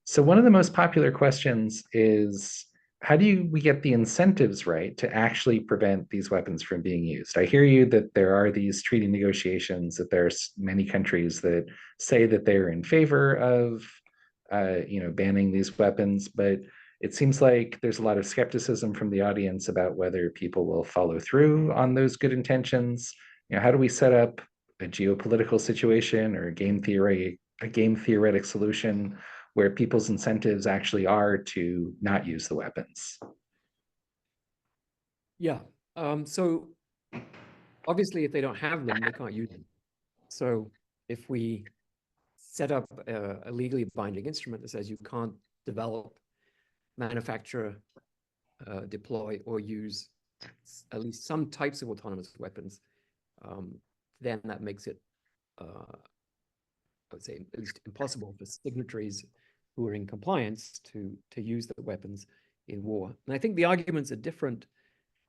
So one of the most popular questions is, how do we get the incentives right to actually prevent these weapons from being used? I hear you that there are these treaty negotiations, that there's many countries that say that they're in favor of banning these weapons, but it seems like there's a lot of skepticism from the audience about whether people will follow through on those good intentions. How do we set up a geopolitical situation or a game theoretic solution where people's incentives actually are to not use the weapons? Yeah. So obviously, if they don't have them, they can't use them. So if we set up a legally binding instrument that says you can't develop, manufacture, deploy, or use at least some types of autonomous weapons, then that makes it, I would say, at least impossible for signatories who are in compliance to use the weapons in war. And I think the arguments are different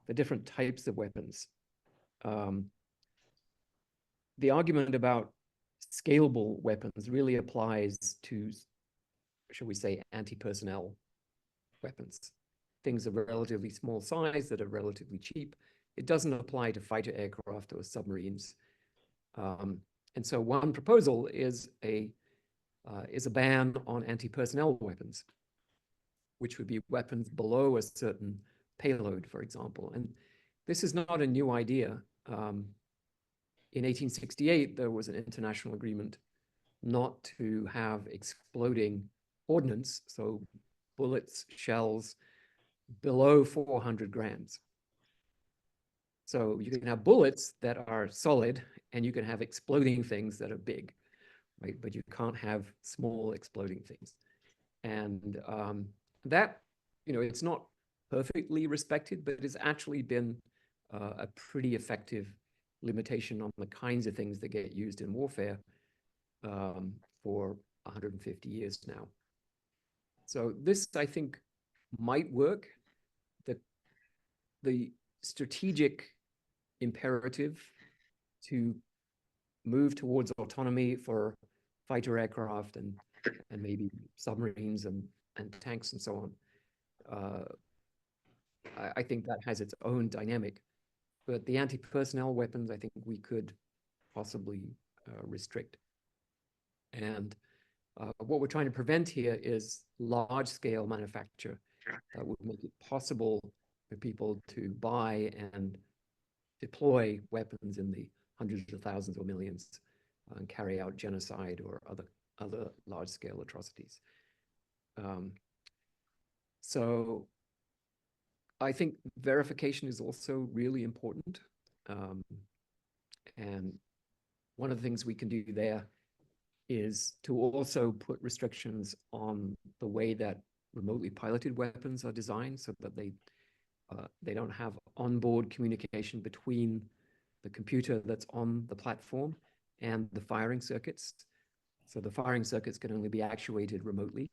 for different types of weapons. The argument about scalable weapons really applies to, shall we say, anti-personnel weapons, things of relatively small size that are relatively cheap. It doesn't apply to fighter aircraft or submarines. And so one proposal is a ban on anti-personnel weapons, which would be weapons below a certain payload, for example. And this is not a new idea. In 1868, there was an international agreement not to have exploding ordnance, so bullets, shells, below 400 grams. So you can have bullets that are solid, and you can have exploding things that are big, right? But you can't have small exploding things. And that, it's not perfectly respected, but it's actually been a pretty effective limitation on the kinds of things that get used in warfare for 150 years now. So this, I think, might work. The strategic imperative to move towards autonomy for fighter aircraft and maybe submarines and tanks and so on, I think that has its own dynamic. But the anti-personnel weapons, I think we could possibly restrict. And what we're trying to prevent here is large-scale manufacture that would make it possible for people to buy and deploy weapons in the hundreds of thousands or millions and carry out genocide or other large-scale atrocities. So I think verification is also really important. And one of the things we can do there is to also put restrictions on the way that remotely piloted weapons are designed so that they They don't have onboard communication between the computer that's on the platform and the firing circuits. So the firing circuits can only be actuated remotely.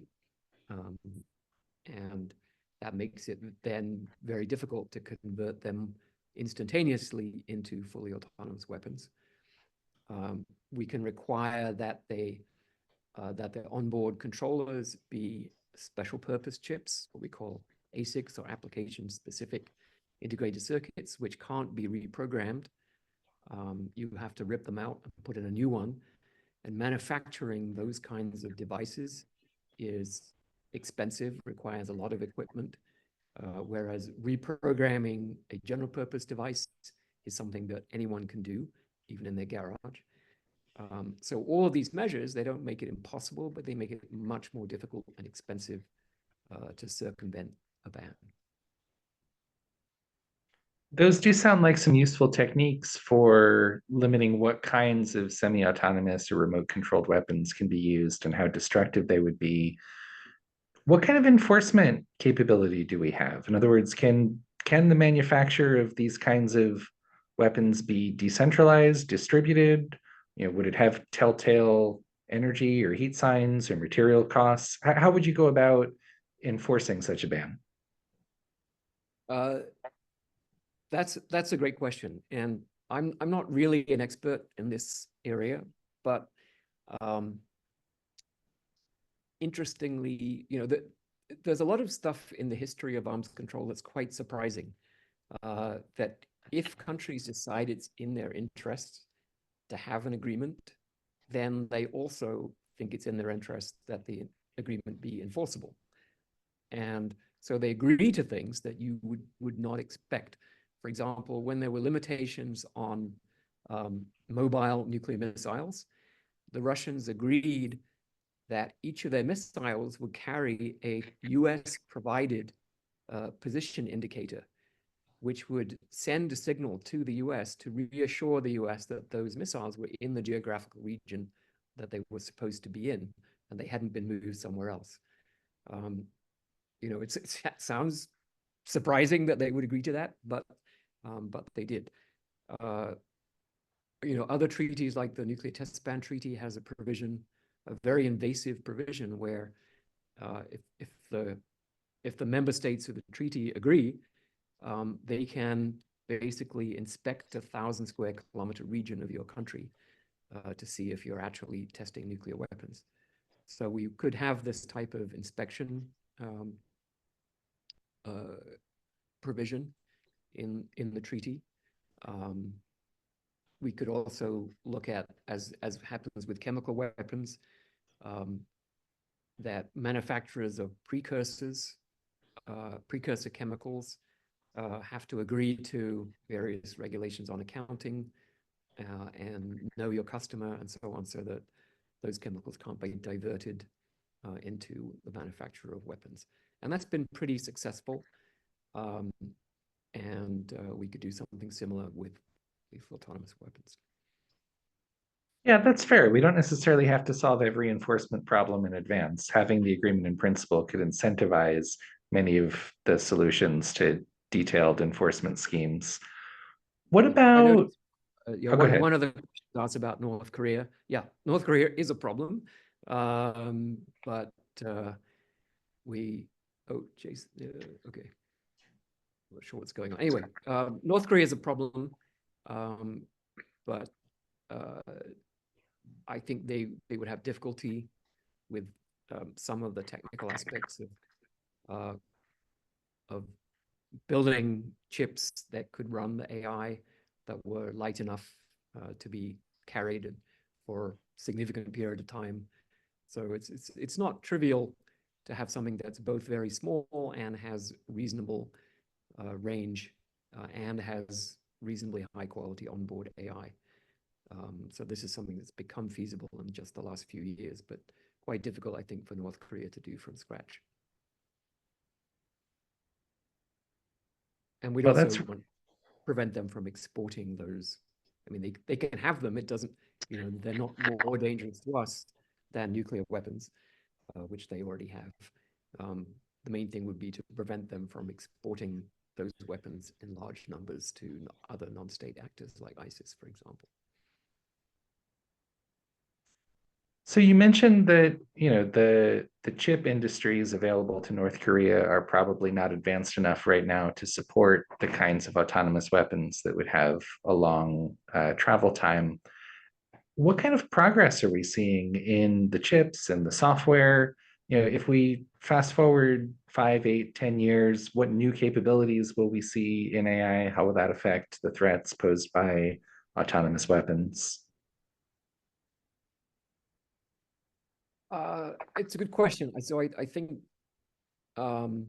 And that makes it then very difficult to convert them instantaneously into fully autonomous weapons. We can require that that their onboard controllers be special purpose chips, what we call ASICs, or application-specific integrated circuits, which can't be reprogrammed. You have to rip them out and put in a new one. And manufacturing those kinds of devices is expensive, requires a lot of equipment, whereas reprogramming a general purpose device is something that anyone can do, even in their garage. So all of these measures, they don't make it impossible, but they make it much more difficult and expensive to circumvent a ban. Those do sound like some useful techniques for limiting what kinds of semi-autonomous or remote controlled weapons can be used and how destructive they would be. What kind of enforcement capability do we have? In other words, can the manufacture of these kinds of weapons be decentralized, distributed? Would it have telltale energy or heat signs or material costs? How would you go about enforcing such a ban? That's a great question, and I'm not really an expert in this area, but interestingly, there's a lot of stuff in the history of arms control that's quite surprising. That if countries decide it's in their interest to have an agreement, then they also think it's in their interest that the agreement be enforceable. And so they agree to things that you would not expect. For example, when there were limitations on mobile nuclear missiles, the Russians agreed that each of their missiles would carry a US-provided position indicator, which would send a signal to the US to reassure the US that those missiles were in the geographical region that they were supposed to be in, and they hadn't been moved somewhere else. It sounds surprising that they would agree to that, but they did. Other treaties like the Nuclear Test Ban Treaty has a provision, a very invasive provision, where if the member states of the treaty agree, they can basically inspect 1,000 square kilometer region of your country to see if you're actually testing nuclear weapons. So we could have this type of inspection provision in the treaty. We could also look at, as happens with chemical weapons, that manufacturers of precursor chemicals have to agree to various regulations on accounting and know your customer and so on, so that those chemicals can't be diverted into the manufacture of weapons. And that's been pretty successful. And we could do something similar with lethal autonomous weapons. Yeah, that's fair. We don't necessarily have to solve every enforcement problem in advance. Having the agreement in principle could incentivize many of the solutions to detailed enforcement schemes. What about... go ahead. One of the questions asked about North Korea. Yeah, North Korea is a problem, but Jason, okay. I'm not sure what's going on. Anyway, North Korea is a problem, but I think they would have difficulty with some of the technical aspects of building chips that could run the AI that were light enough to be carried for a significant period of time. So it's not trivial to have something that's both very small and has reasonable range and has reasonably high quality onboard AI. So this is something that's become feasible in just the last few years, but quite difficult, I think, for North Korea to do from scratch. And we'd also want to prevent them from exporting those. I mean, they can have them. It doesn't, they're not more dangerous to us than nuclear weapons, which they already have. The main thing would be to prevent them from exporting those weapons in large numbers to other non-state actors like ISIS, for example. So you mentioned that, the chip industries available to North Korea are probably not advanced enough right now to support the kinds of autonomous weapons that would have a long travel time. What kind of progress are we seeing in the chips and the software? If we fast forward 5, 8, 10 years, what new capabilities will we see in AI? How will that affect the threats posed by autonomous weapons? It's a good question. So I think the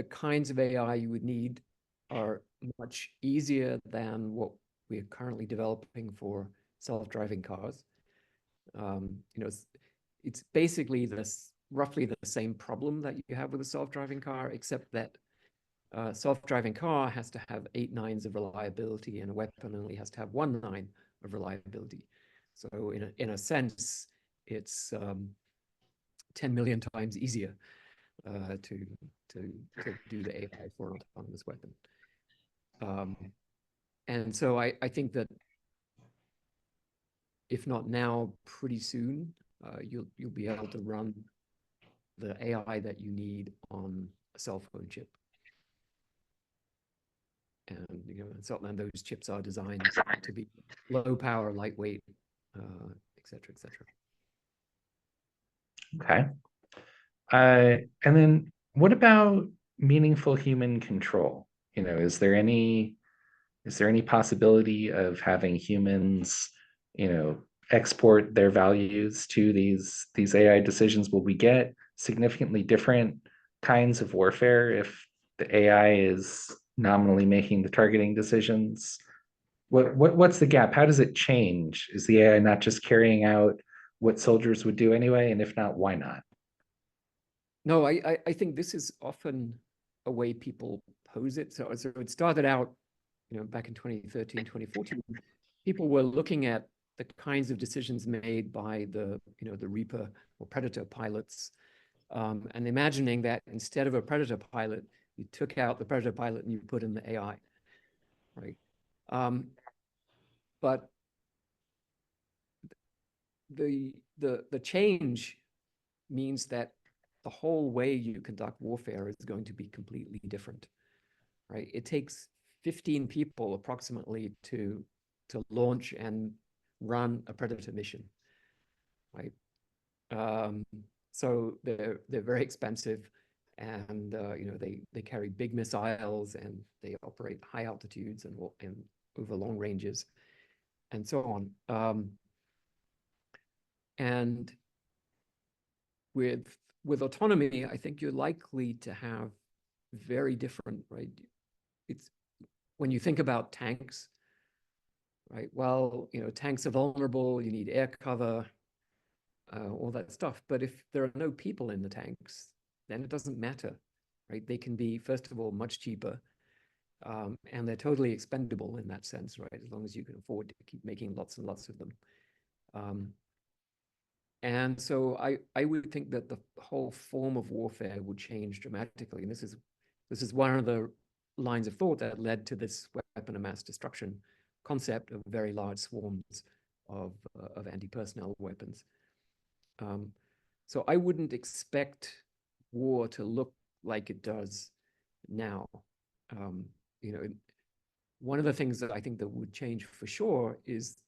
kinds of AI you would need are much easier than what we're currently developing for self-driving cars. It's basically roughly the same problem that you have with a self-driving car, except that a self-driving car has to have 8 nines of reliability, and a weapon only has to have 1 9 of reliability. So in a sense, it's 10 million times easier to do the AI for an autonomous weapon. And so I think that if not now, pretty soon, you'll be able to run the AI that you need on a cell phone chip. And and those chips are designed to be low power, lightweight, et cetera, et cetera. Okay. And then what about meaningful human control? Is there any possibility of having humans, export their values to these AI decisions? Will we get significantly different kinds of warfare if the AI is nominally making the targeting decisions? What's the gap? How does it change? Is the AI not just carrying out what soldiers would do anyway? And if not, why not? No, I think this is often a way people pose it. So it started out, back in 2013, 2014, people were looking at the kinds of decisions made by the Reaper or Predator pilots, and imagining that instead of a Predator pilot, you took out the Predator pilot and you put in the AI, right? But the change means that the whole way you conduct warfare is going to be completely different, right? It takes 15 people approximately to launch and run a Predator mission, right? So they're very expensive, and they carry big missiles, and they operate high altitudes and over long ranges, and so on. And with autonomy, I think you're likely to have very different, right? It's when you think about tanks, right? Well, tanks are vulnerable, you need air cover, all that stuff. But if there are no people in the tanks, then it doesn't matter, right? They can be, first of all, much cheaper, and they're totally expendable in that sense, right? As long as you can afford to keep making lots and lots of them. And so I would think that the whole form of warfare would change dramatically. And this is one of the lines of thought that led to this weapon of mass destruction concept of very large swarms of anti-personnel weapons. So I wouldn't expect war to look like it does now. One of the things that I think that would change for sure is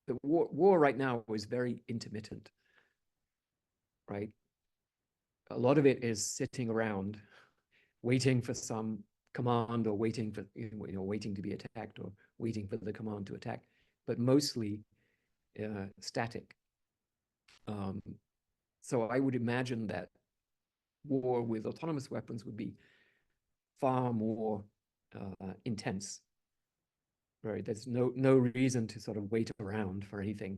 the war right now is very intermittent, right? A lot of it is sitting around waiting for some command, or waiting for waiting to be attacked, or waiting for the command to attack, but mostly static. So I would imagine that war with autonomous weapons would be far more intense. Right? There's no reason to sort of wait around for anything.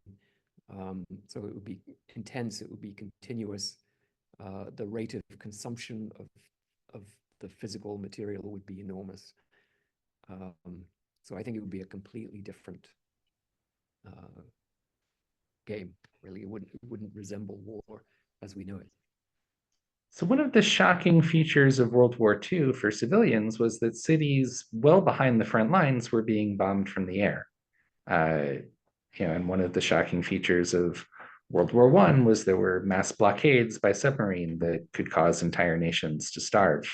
So it would be intense. It would be continuous. The rate of consumption of the physical material would be enormous. So I think it would be a completely different game. Really, it wouldn't resemble war as we know it. So one of the shocking features of World War II for civilians was that cities well behind the front lines were being bombed from the air. Uh, and one of the shocking features of World War I was there were mass blockades by submarine that could cause entire nations to starve.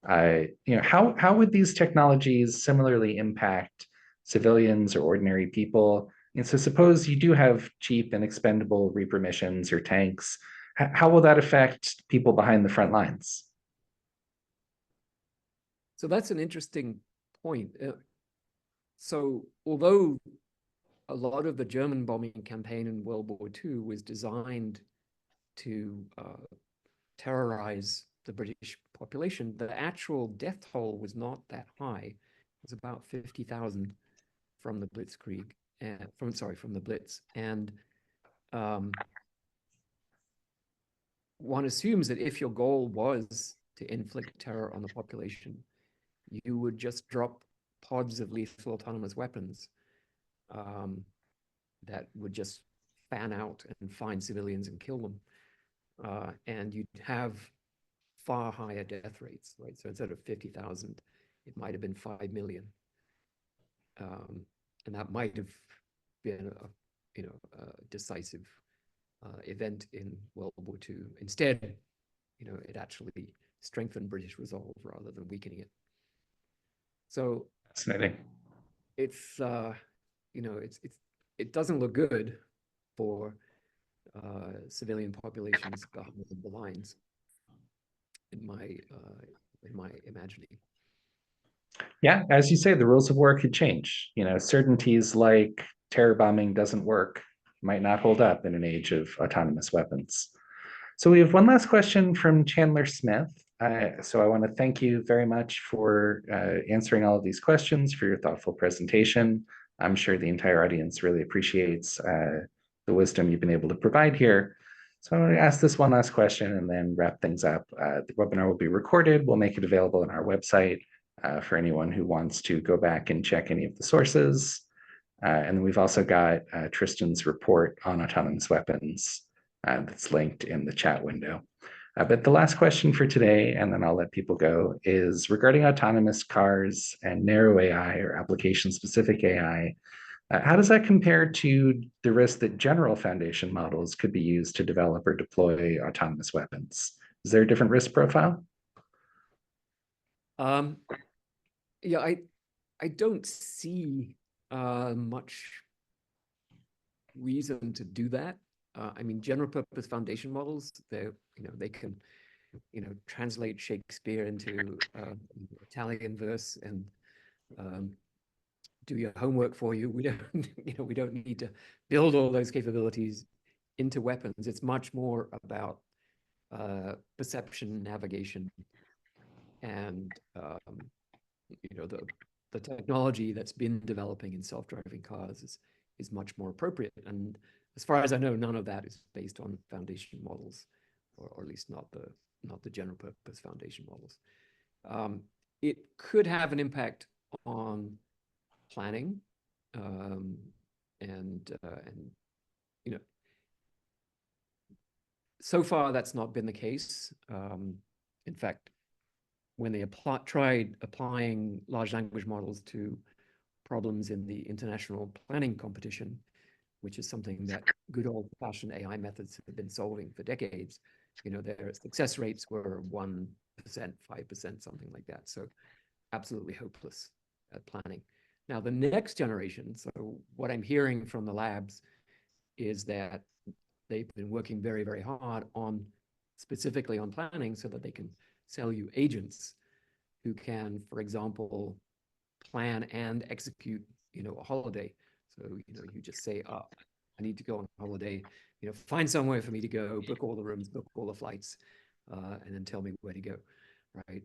How would these technologies similarly impact civilians or ordinary people? And so suppose you do have cheap and expendable Reaper missions or tanks. How will that affect people behind the front lines? So that's an interesting point. So although a lot of the German bombing campaign in World War II was designed to terrorize the British population, the actual death toll was not that high. It was about 50,000 from the Blitzkrieg, from the Blitz. And one assumes that if your goal was to inflict terror on the population, you would just drop pods of lethal autonomous weapons that would just fan out and find civilians and kill them. And you'd have far higher death rates, right? So instead of 50,000, it might have been 5 million. And that might have been a decisive event in World War II. Instead, it actually strengthened British resolve rather than weakening it. So Fascinating. it's it doesn't look good for civilian populations behind the lines, in my imagining. Yeah, as you say, the rules of war could change. Certainties like terror bombing doesn't work might not hold up in an age of autonomous weapons. So we have one last question from Chandler Smith. So I want to thank you very much for answering all of these questions, for your thoughtful presentation. I'm sure the entire audience really appreciates the wisdom you've been able to provide here. So I want to ask this one last question and then wrap things up. The webinar will be recorded. We'll make it available on our website for anyone who wants to go back and check any of the sources. And then we've also got Tristan's report on autonomous weapons that's linked in the chat window. But the last question for today, and then I'll let people go, is regarding autonomous cars and narrow AI or application-specific AI. How does that compare to the risk that general foundation models could be used to develop or deploy autonomous weapons? Is there a different risk profile? Yeah, I don't see much reason to do that. I mean, general purpose foundation models, they can, translate Shakespeare into Italian verse and do your homework for you. We don't, we don't need to build all those capabilities into weapons. It's much more about perception, navigation, and the technology that's been developing in self-driving cars is much more appropriate. And as far as I know, none of that is based on foundation models, or at least not the general purpose foundation models. It could have an impact on planning, and so far that's not been the case. In fact, when they tried applying large language models to problems in the international planning competition, which is something that good old-fashioned AI methods have been solving for decades, their success rates were 1%, 5%, something like that. So absolutely hopeless at planning. Now, the next generation, so what I'm hearing from the labs is that they've been working very, very hard on specifically on planning so that they can sell you agents who can, for example, plan and execute, a holiday. So, you just say, I need to go on holiday, find somewhere for me to go, book all the rooms, book all the flights, and then tell me where to go, right?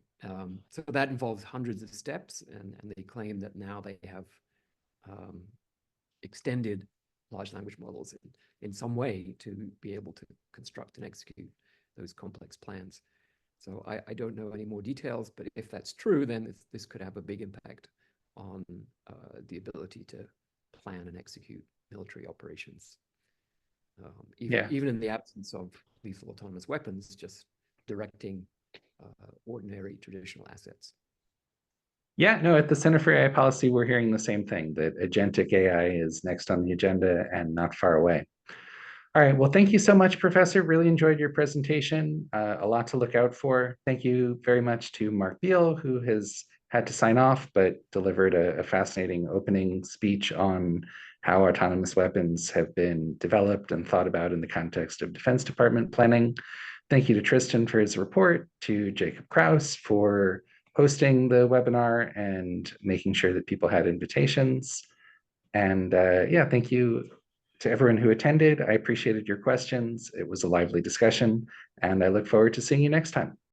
So that involves hundreds of steps, and they claim that now they have extended large language models in some way to be able to construct and execute those complex plans. So I don't know any more details, but if that's true, then this could have a big impact on the ability to plan and execute military operations. Even in the absence of lethal autonomous weapons, just directing ordinary traditional assets. Yeah, no, at the Center for AI Policy, we're hearing the same thing, that agentic AI is next on the agenda and not far away. All right, well, thank you so much, Professor. Really enjoyed your presentation. A lot to look out for. Thank you very much to Mark Beall, who has had to sign off, but delivered a fascinating opening speech on how autonomous weapons have been developed and thought about in the context of Defense Department planning. Thank you to Tristan for his report, to Jacob Kraus for hosting the webinar and making sure that people had invitations. And yeah, thank you to everyone who attended. I appreciated your questions. It was a lively discussion, and I look forward to seeing you next time.